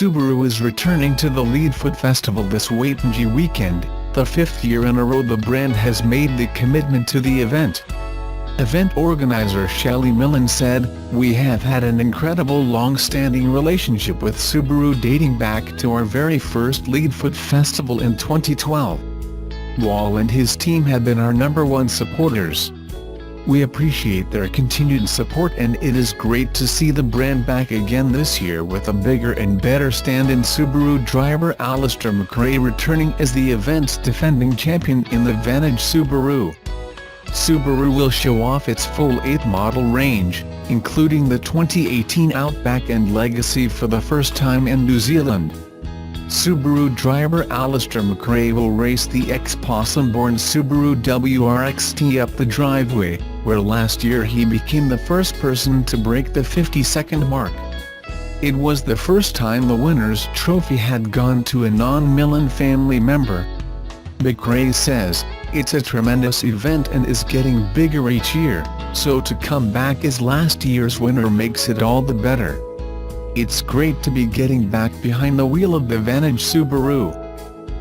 Subaru is returning to the Leadfoot Festival this weekend, the 5th year in a row the brand has made the commitment to the event. Event organizer Shelley Millen said, "We have had an incredible long-standing relationship with Subaru dating back to our very first Leadfoot Festival in 2012. Wall and his team have been our #1 supporters. We appreciate their continued support and it is great to see the brand back again this year with a bigger and better stand-in." Subaru driver Alistair McRae returning as the event's defending champion in the Vantage Subaru. Subaru will show off its full 8 model range, including the 2018 Outback and Legacy for the first time in New Zealand. Subaru driver Alistair McRae will race the ex-Possum-born Subaru WRXT up the driveway, where last year he became the first person to break the 50-second mark. It was the first time the winner's trophy had gone to a non-Millen family member. McRae says, "It's a tremendous event and is getting bigger each year, so to come back as last year's winner makes it all the better. It's great to be getting back behind the wheel of the Vantage Subaru.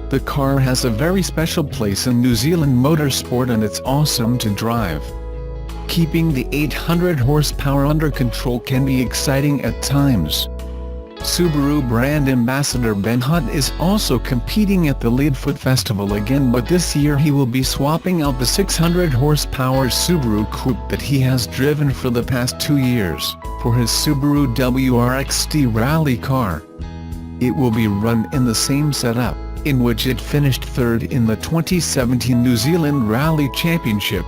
The car has a very special place in New Zealand motorsport and it's awesome to drive. Keeping the 800 horsepower under control can be exciting at times." Subaru brand ambassador Ben Hunt is also competing at the Leadfoot Festival again, but this year he will be swapping out the 600 horsepower Subaru Coupe that he has driven for the past 2 years, for his Subaru WRXT rally car. It will be run in the same setup, in which it finished 3rd in the 2017 New Zealand Rally Championship.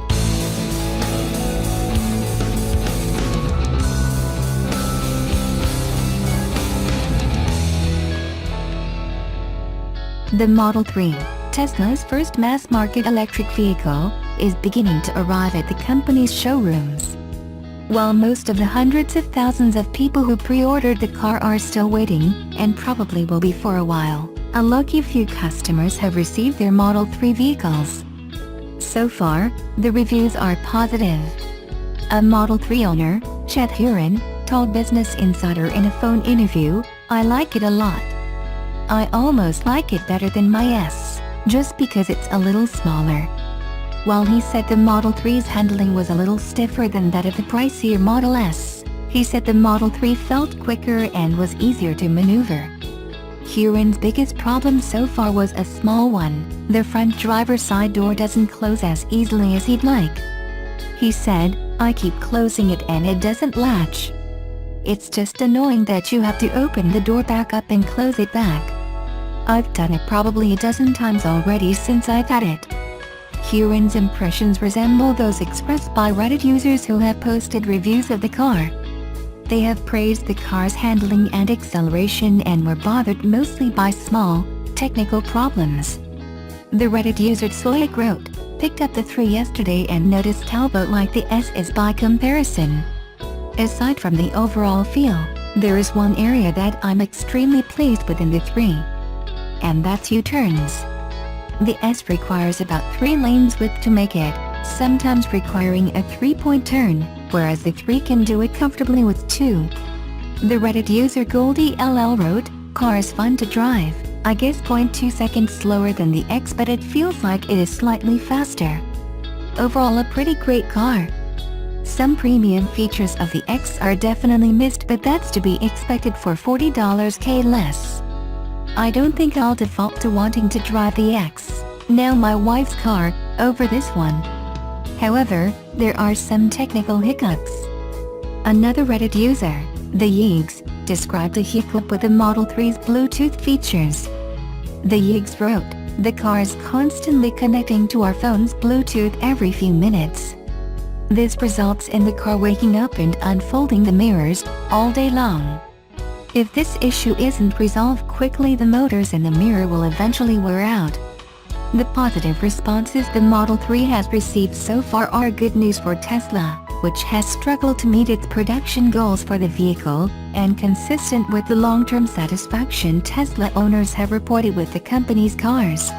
The Model 3, Tesla's first mass-market electric vehicle, is beginning to arrive at the company's showrooms. While most of the hundreds of thousands of people who pre-ordered the car are still waiting, and probably will be for a while, a lucky few customers have received their Model 3 vehicles. So far, the reviews are positive. A Model 3 owner, Chet Huron, told Business Insider in a phone interview, "I like it a lot. I almost like it better than my S, just because it's a little smaller." While he said the Model 3's handling was a little stiffer than that of the pricier Model S, he said the Model 3 felt quicker and was easier to maneuver. Huron's biggest problem so far was a small one: the front driver's side door doesn't close as easily as he'd like. He said, "I keep closing it and it doesn't latch. It's just annoying that you have to open the door back up and close it back. I've done it probably a dozen times already since I've had it." Huron's impressions resemble those expressed by Reddit users who have posted reviews of the car. They have praised the car's handling and acceleration and were bothered mostly by small, technical problems. The Reddit user Soyak wrote, "Picked up the 3 yesterday and noticed how boat-like the S is by comparison. Aside from the overall feel, there is one area that I'm extremely pleased with in the 3. And that's U-turns. The S requires about 3 lanes width to make it, sometimes requiring a 3-point turn, whereas the 3 can do it comfortably with 2. The Reddit user Goldie LL wrote, "Car is fun to drive, I guess 0.2 seconds slower than the X but it feels like it is slightly faster. Overall a pretty great car. Some premium features of the X are definitely missed but that's to be expected for $40K less. I don't think I'll default to wanting to drive the X, now my wife's car, over this one. However, there are some technical hiccups." Another Reddit user, The Yeegs, described a hiccup with the Model 3's Bluetooth features. The Yeegs wrote, "The car is constantly connecting to our phone's Bluetooth every few minutes. This results in the car waking up and unfolding the mirrors, all day long. If this issue isn't resolved quickly the motors in the mirror will eventually wear out." The positive responses the Model 3 has received so far are good news for Tesla, which has struggled to meet its production goals for the vehicle, and consistent with the long-term satisfaction Tesla owners have reported with the company's cars.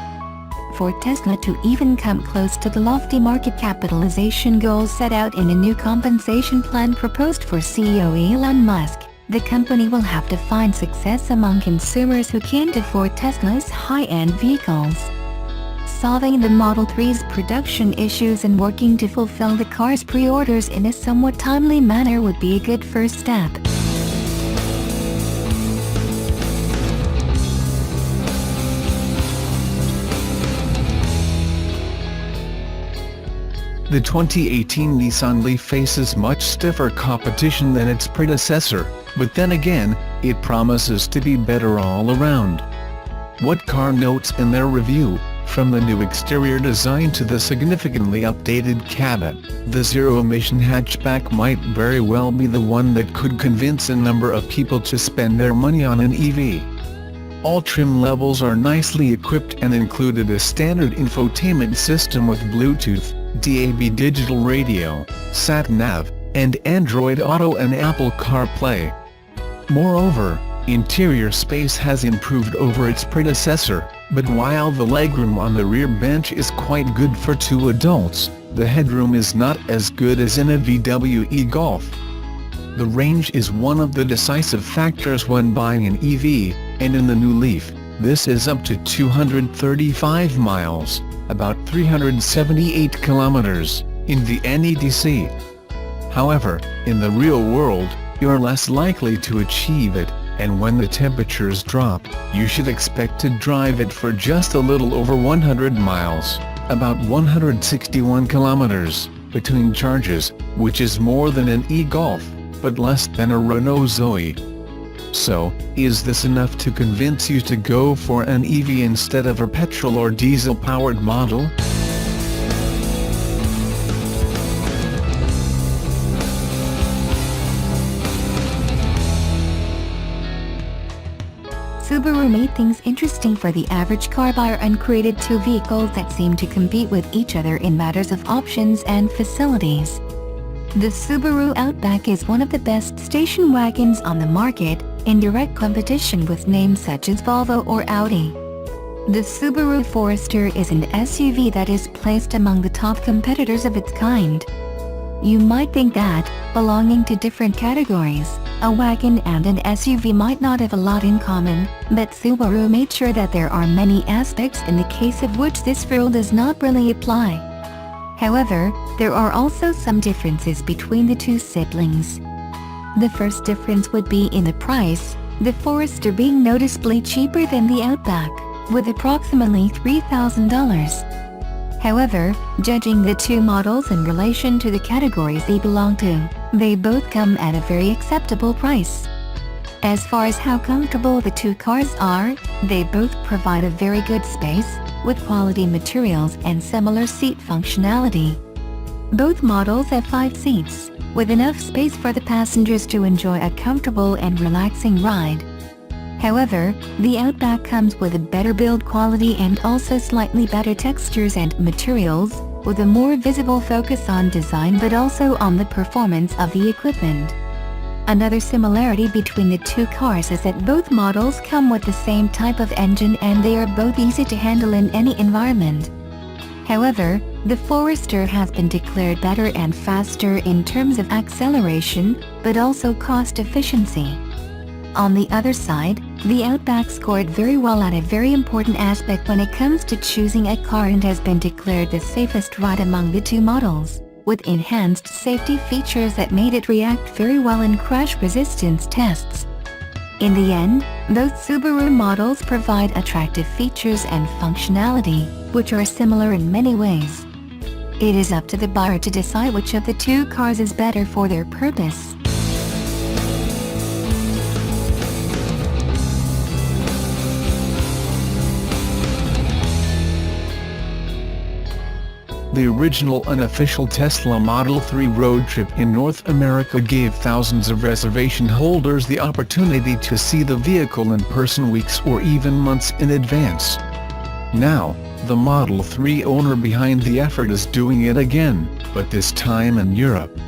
For Tesla to even come close to the lofty market capitalization goals set out in a new compensation plan proposed for CEO Elon Musk, the company will have to find success among consumers who can't afford Tesla's high-end vehicles. Solving the Model 3's production issues and working to fulfill the car's pre-orders in a somewhat timely manner would be a good first step. The 2018 Nissan Leaf faces much stiffer competition than its predecessor, but then again, it promises to be better all around. What car notes in their review, from the new exterior design to the significantly updated cabin, the zero-emission hatchback might very well be the one that could convince a number of people to spend their money on an EV. All trim levels are nicely equipped and included a standard infotainment system with Bluetooth, DAB digital radio, sat-nav, and Android Auto and Apple CarPlay. Moreover, interior space has improved over its predecessor, but while the legroom on the rear bench is quite good for 2 adults, the headroom is not as good as in a VW e-Golf. The range is one of the decisive factors when buying an EV, and in the new Leaf, this is up to 235 miles, about 378 kilometers, in the NEDC. However, in the real world, you're less likely to achieve it, and when the temperatures drop, you should expect to drive it for just a little over 100 miles, about 161 kilometers, between charges, which is more than an e-Golf, but less than a Renault Zoe. So, is this enough to convince you to go for an EV instead of a petrol or diesel-powered model? Subaru made things interesting for the average car buyer and created 2 vehicles that seem to compete with each other in matters of options and facilities. The Subaru Outback is one of the best station wagons on the market, in direct competition with names such as Volvo or Audi. The Subaru Forester is an SUV that is placed among the top competitors of its kind. You might think that, belonging to different categories, a wagon and an SUV might not have a lot in common, but Subaru made sure that there are many aspects in the case of which this rule does not really apply. However, there are also some differences between the 2 siblings. The first difference would be in the price, the Forester being noticeably cheaper than the Outback, with approximately $3,000. However, judging the 2 models in relation to the categories they belong to, they both come at a very acceptable price. As far as how comfortable the 2 cars are, they both provide a very good space, with quality materials and similar seat functionality. Both models have 5 seats, with enough space for the passengers to enjoy a comfortable and relaxing ride. However, the Outback comes with a better build quality and also slightly better textures and materials, with a more visible focus on design but also on the performance of the equipment. Another similarity between the 2 cars is that both models come with the same type of engine and they are both easy to handle in any environment. However, the Forester has been declared better and faster in terms of acceleration, but also cost efficiency. On the other side, the Outback scored very well at a very important aspect when it comes to choosing a car and has been declared the safest ride among the 2 models, with enhanced safety features that made it react very well in crash resistance tests. In the end, both Subaru models provide attractive features and functionality, which are similar in many ways. It is up to the buyer to decide which of the 2 cars is better for their purpose. The original unofficial Tesla Model 3 road trip in North America gave thousands of reservation holders the opportunity to see the vehicle in person weeks or even months in advance. Now, the Model 3 owner behind the effort is doing it again, but this time in Europe.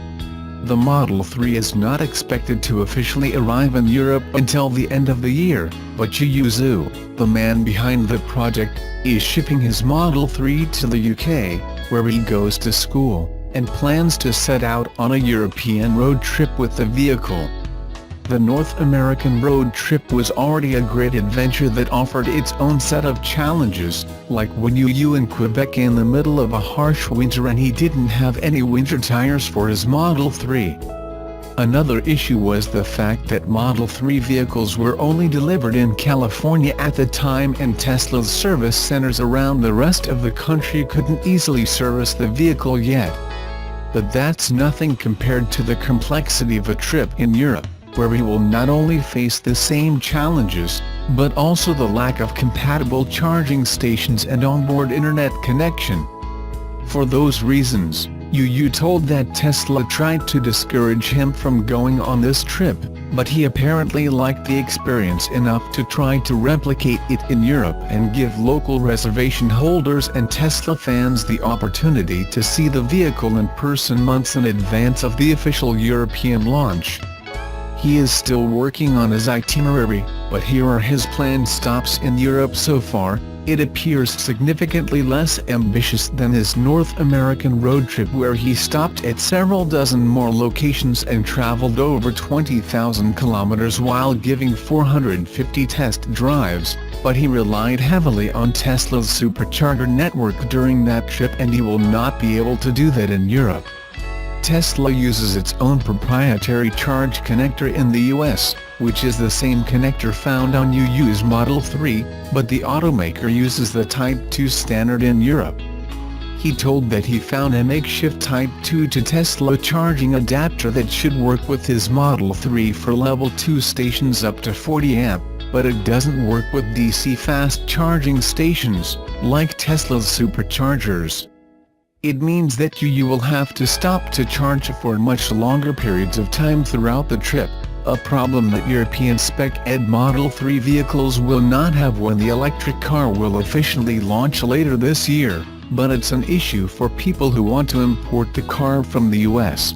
The Model 3 is not expected to officially arrive in Europe until the end of the year, but Zhu, the man behind the project, is shipping his Model 3 to the UK, where he goes to school, and plans to set out on a European road trip with the vehicle. The North American road trip was already a great adventure that offered its own set of challenges, like when you in Quebec in the middle of a harsh winter and he didn't have any winter tires for his Model 3. Another issue was the fact that Model 3 vehicles were only delivered in California at the time, and Tesla's service centers around the rest of the country couldn't easily service the vehicle yet. But that's nothing compared to the complexity of a trip in Europe, where we will not only face the same challenges, but also the lack of compatible charging stations and onboard internet connection. For those reasons, Yu told that Tesla tried to discourage him from going on this trip, but he apparently liked the experience enough to try to replicate it in Europe and give local reservation holders and Tesla fans the opportunity to see the vehicle in person months in advance of the official European launch. He is still working on his itinerary, but here are his planned stops in Europe so far. It appears significantly less ambitious than his North American road trip, where he stopped at several dozen more locations and traveled over 20,000 kilometers while giving 450 test drives, but he relied heavily on Tesla's supercharger network during that trip, and he will not be able to do that in Europe. Tesla uses its own proprietary charge connector in the US, which is the same connector found on Yu's Model 3, but the automaker uses the Type 2 standard in Europe. He told that he found a makeshift Type 2 to Tesla charging adapter that should work with his Model 3 for Level 2 stations up to 40 amp, but it doesn't work with DC fast charging stations, like Tesla's superchargers. It means that you will have to stop to charge for much longer periods of time throughout the trip, a problem that European Spec-Ed Model 3 vehicles will not have when the electric car will officially launch later this year, but it's an issue for people who want to import the car from the US.